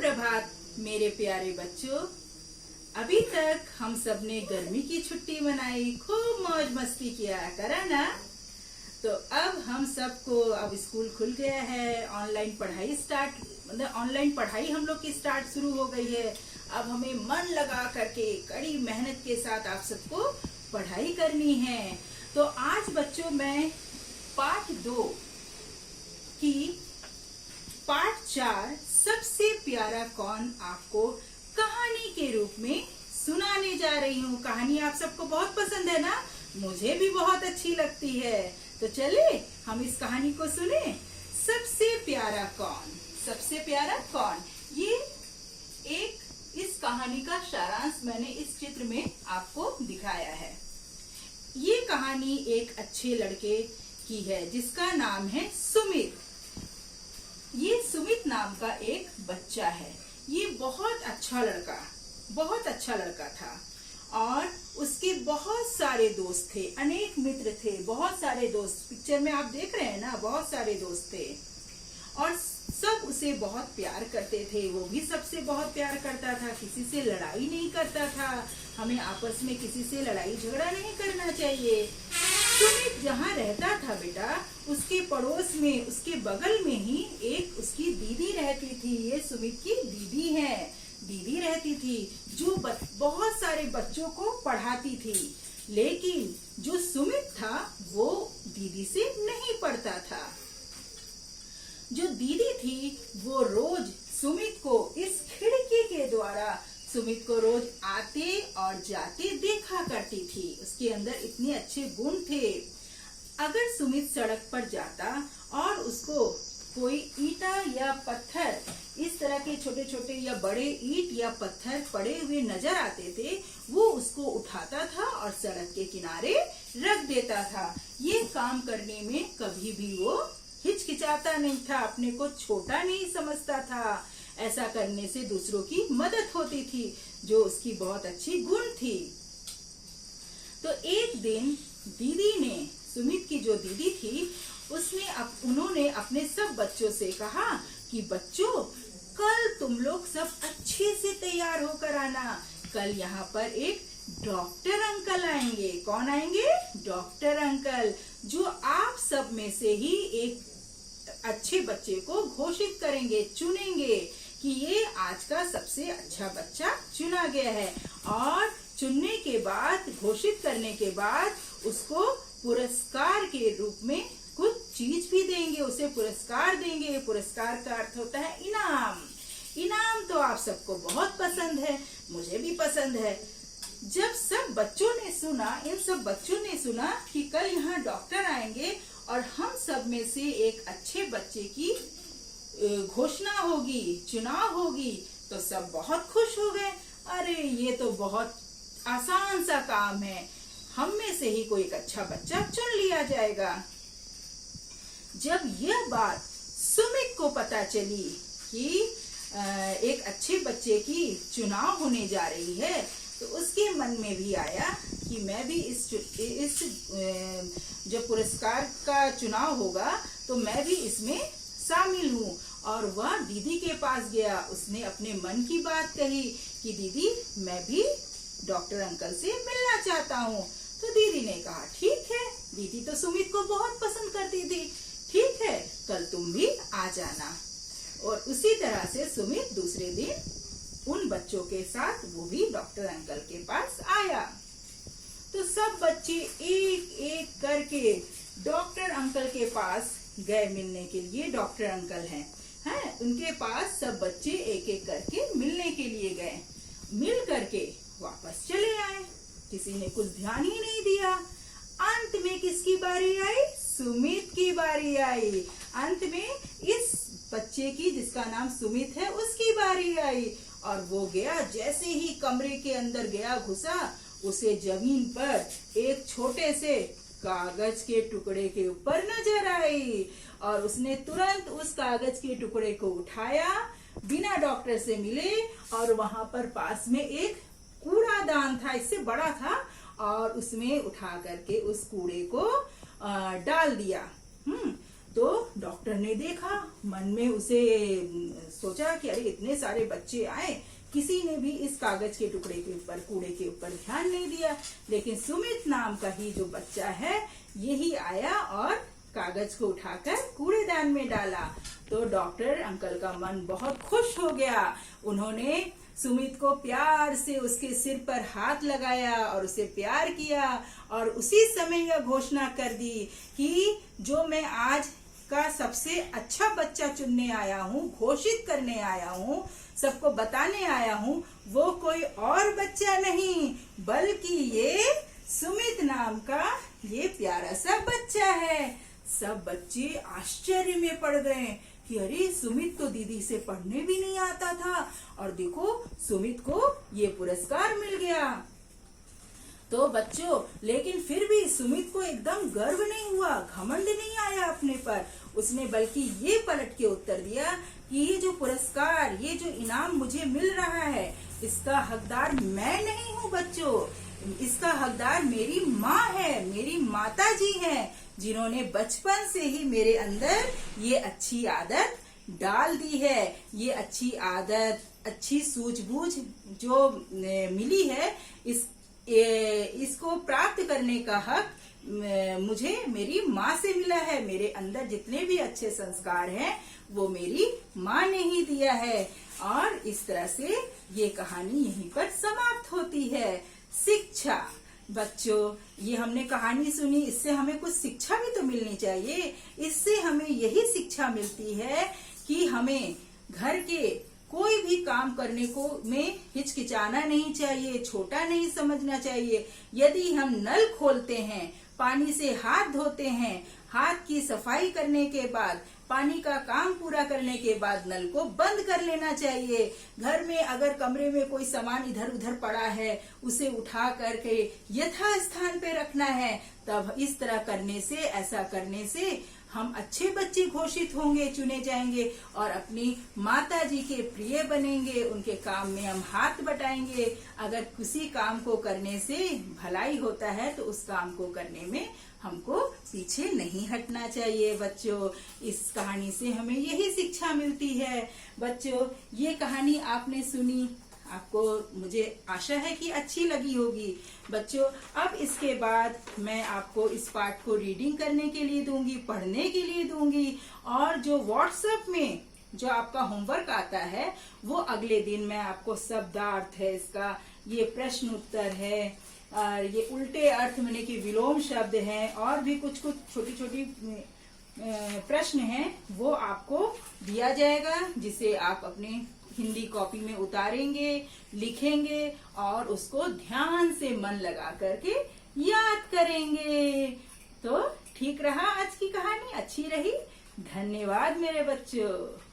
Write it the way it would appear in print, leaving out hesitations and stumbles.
सुप्रभात मेरे प्यारे बच्चों। अभी तक हम सब ने गर्मी की छुट्टी मनाई, खूब मौज मस्ती किया करा ना। तो अब हम सबको अब स्कूल खुल गया है, ऑनलाइन पढ़ाई ऑनलाइन पढ़ाई हम लोग की स्टार्ट शुरू हो गई है। अब हमें मन लगा करके कड़ी मेहनत के साथ आप सबको पढ़ाई करनी है। तो आज बच्चों मैं पाठ 2 की पाठ 4 सबसे प्यारा कौन आपको कहानी के रूप में सुनाने जा रही हूँ। कहानी आप सबको बहुत पसंद है ना, मुझे भी बहुत अच्छी लगती है। तो चले हम इस कहानी को सुने। सबसे प्यारा कौन, सबसे प्यारा कौन, ये इस कहानी का सारांश मैंने इस चित्र में आपको दिखाया है। ये कहानी एक अच्छे लड़के की है जिसका नाम है सुमित। ये सुमित नाम का एक बच्चा है। ये बहुत अच्छा लड़का था और उसके बहुत सारे दोस्त थे, अनेक मित्र थे, बहुत सारे दोस्त। पिक्चर में आप देख रहे हैं ना, बहुत सारे दोस्त थे और सब उसे बहुत प्यार करते थे। वो भी सबसे बहुत प्यार करता था, किसी से लड़ाई नहीं करता था। हमें आपस में किसी से लड़ाई झगड़ा नहीं करना चाहिए। सुमित जहाँ रहता था बेटा, उसके पड़ोस में, उसके बगल में ही एक उसकी दीदी रहती थी। ये सुमित की दीदी है। दीदी रहती थी जो बहुत सारे बच्चों को पढ़ाती थी, लेकिन जो सुमित था वो दीदी से नहीं पढ़ता था। जो दीदी थी वो रोज सुमित को इस खिड़की के द्वारा सुमित को रोज आते और जाते देखा करती थी। उसके अंदर इतने अच्छे गुण थे। अगर सुमित सड़क पर जाता और उसको कोई ईंटा या पत्थर, इस तरह के छोटे छोटे या बड़े ईंट या पत्थर पड़े हुए नजर आते थे, वो उसको उठाता था और सड़क के किनारे रख देता था। ये काम करने में कभी भी वो हिचकिचाता नहीं था, अपने को छोटा नहीं समझता था। ऐसा करने से दूसरों की मदद होती थी, जो उसकी बहुत अच्छी गुण थी। तो एक दिन दीदी ने, सुमित की जो दीदी थी, उन्होंने अपने सब बच्चों से कहा कि बच्चों, कल तुम लोग सब अच्छे से तैयार होकर आना। कल यहाँ पर एक डॉक्टर अंकल आएंगे। कौन आएंगे? डॉक्टर अंकल, जो आप सब में से ही एक अच्छे बच्चे को घोषित करेंगे, चुनेंगे कि ये आज का सबसे अच्छा बच्चा चुना गया है। और चुनने के बाद, घोषित करने के बाद उसको पुरस्कार के रूप में कुछ चीज भी देंगे, उसे पुरस्कार देंगे। पुरस्कार का अर्थ होता है इनाम। इनाम तो आप सबको बहुत पसंद है, मुझे भी पसंद है। जब सब बच्चों ने सुना, इन सब बच्चों ने सुना कि कल यहाँ डॉक्टर आएंगे और हम सब में से एक अच्छे बच्चे की घोषणा होगी, चुनाव होगी, तो सब बहुत खुश हो गए। अरे ये तो बहुत आसान सा काम है, हम में से ही कोई एक अच्छा बच्चा चुन लिया जाएगा। जब यह बात सुमित को पता चली कि एक अच्छे बच्चे की चुनाव होने जा रही है, तो उसके मन में भी आया कि मैं भी इस जब पुरस्कार का चुनाव होगा तो मैं भी इसमें शामिल हूँ। और वह दीदी के पास गया, उसने अपने मन की बात कही कि दीदी, मैं भी डॉक्टर अंकल से मिलना चाहता हूँ। तो दीदी ने कहा ठीक है। दीदी तो सुमित को बहुत पसंद करती थी। ठीक है, कल तुम भी आ जाना। और उसी तरह से सुमित दूसरे दिन उन बच्चों के साथ वो भी डॉक्टर अंकल के पास आया। तो सब बच्चे एक एक करके डॉक्टर अंकल के पास गए मिलने के लिए। डॉक्टर अंकल हैं, उनके पास सब बच्चे एक एक करके मिलने के लिए गए। मिल करके वापस चले आए, किसी ने कुछ ध्यान ही नहीं दिया। अंत में किसकी बारी आई? सुमित की बारी आई। अंत में इस बच्चे की, जिसका नाम सुमित है, उसकी बारी आई। और वो गया, जैसे ही कमरे के अंदर गया, घुसा, उसे जमीन पर एक छोटे से कागज के टुकड़े के ऊपर नजर आई और उसने तुरंत उस कागज के टुकड़े को उठाया, बिना डॉक्टर से मिले, और वहां पर पास में एक कूड़ादान था, इससे बड़ा था, और उसमें उठा करके उस कूड़े को डाल दिया। तो डॉक्टर ने देखा, मन में उसे सोचा कि अरे इतने सारे बच्चे आए, किसी ने भी इस कागज के टुकड़े के ऊपर, कूड़े के ऊपर ध्यान नहीं दिया, लेकिन सुमित नाम का ही जो बच्चा है यही आया और कागज को उठाकर कूड़ेदान में डाला। तो डॉक्टर अंकल का मन बहुत खुश हो गया। उन्होंने सुमित को प्यार से उसके सिर पर हाथ लगाया और उसे प्यार किया और उसी समय यह घोषणा कर दी कि जो मैं आज का सबसे अच्छा बच्चा चुनने आया हूँ, घोषित करने आया हूँ, सबको बताने आया हूँ, वो कोई और बच्चा नहीं बल्कि ये सुमित नाम का ये प्यारा सा बच्चा है। सब बच्चे आश्चर्य में पड़ गए कि अरे सुमित तो दीदी से पढ़ने भी नहीं आता था और देखो सुमित को ये पुरस्कार मिल गया। तो बच्चों, लेकिन फिर भी सुमित को एकदम गर्व नहीं हुआ, घमंड नहीं आया अपने पर। उसने बल्कि ये पलट के उत्तर दिया कि ये जो पुरस्कार, ये जो इनाम मुझे मिल रहा है, इसका हकदार मैं नहीं हूँ बच्चों, इसका हकदार मेरी माँ है, मेरी माता जी हैं, जिन्होंने बचपन से ही मेरे अंदर ये अच्छी आदत डाल दी है। ये अच्छी आदत, अच्छी सूझबूझ जो मिली है, इसको प्राप्त करने का हक मुझे मेरी माँ से मिला है। मेरे अंदर जितने भी अच्छे संस्कार हैं वो मेरी माँ ने ही दिया है। और इस तरह से ये कहानी यहीं पर समाप्त होती है। शिक्षा, बच्चों, ये हमने कहानी सुनी, इससे हमें कुछ शिक्षा भी तो मिलनी चाहिए। इससे हमें यही शिक्षा मिलती है कि हमें घर के कोई भी काम करने को में हिचकिचाना नहीं चाहिए, छोटा नहीं समझना चाहिए। यदि हम नल खोलते हैं, पानी से हाथ धोते हैं, हाथ की सफाई करने के बाद, पानी का काम पूरा करने के बाद नल को बंद कर लेना चाहिए। घर में अगर कमरे में कोई सामान इधर उधर पड़ा है, उसे उठा करके यथा स्थान पे रखना है। तब इस तरह करने से, ऐसा करने से हम अच्छे बच्चे घोषित होंगे, चुने जाएंगे और अपनी माता जी के प्रिय बनेंगे। उनके काम में हम हाथ बटाएंगे। अगर किसी काम को करने से भलाई होता है तो उस काम को करने में हमको पीछे नहीं हटना चाहिए। बच्चों, इस कहानी से हमें यही शिक्षा मिलती है। बच्चों, ये कहानी आपने सुनी, आपको मुझे आशा है कि अच्छी लगी होगी। बच्चों, अब इसके बाद मैं आपको इस पाठ को रीडिंग करने के लिए दूंगी, पढ़ने के लिए दूंगी, और जो व्हाट्सएप में जो आपका होमवर्क आता है वो अगले दिन मैं आपको शब्दार्थ है इसका, ये प्रश्न उत्तर है, और ये उल्टे अर्थ माने कि विलोम शब्द हैं, और भी कुछ कुछ छोटी छोटी प्रश्न हैं, वो आपको दिया जाएगा, जिसे आप अपने हिंदी कॉपी में उतारेंगे, लिखेंगे और उसको ध्यान से मन लगा करके याद करेंगे। तो ठीक रहा आज की कहानी? अच्छी रही? धन्यवाद मेरे बच्चों।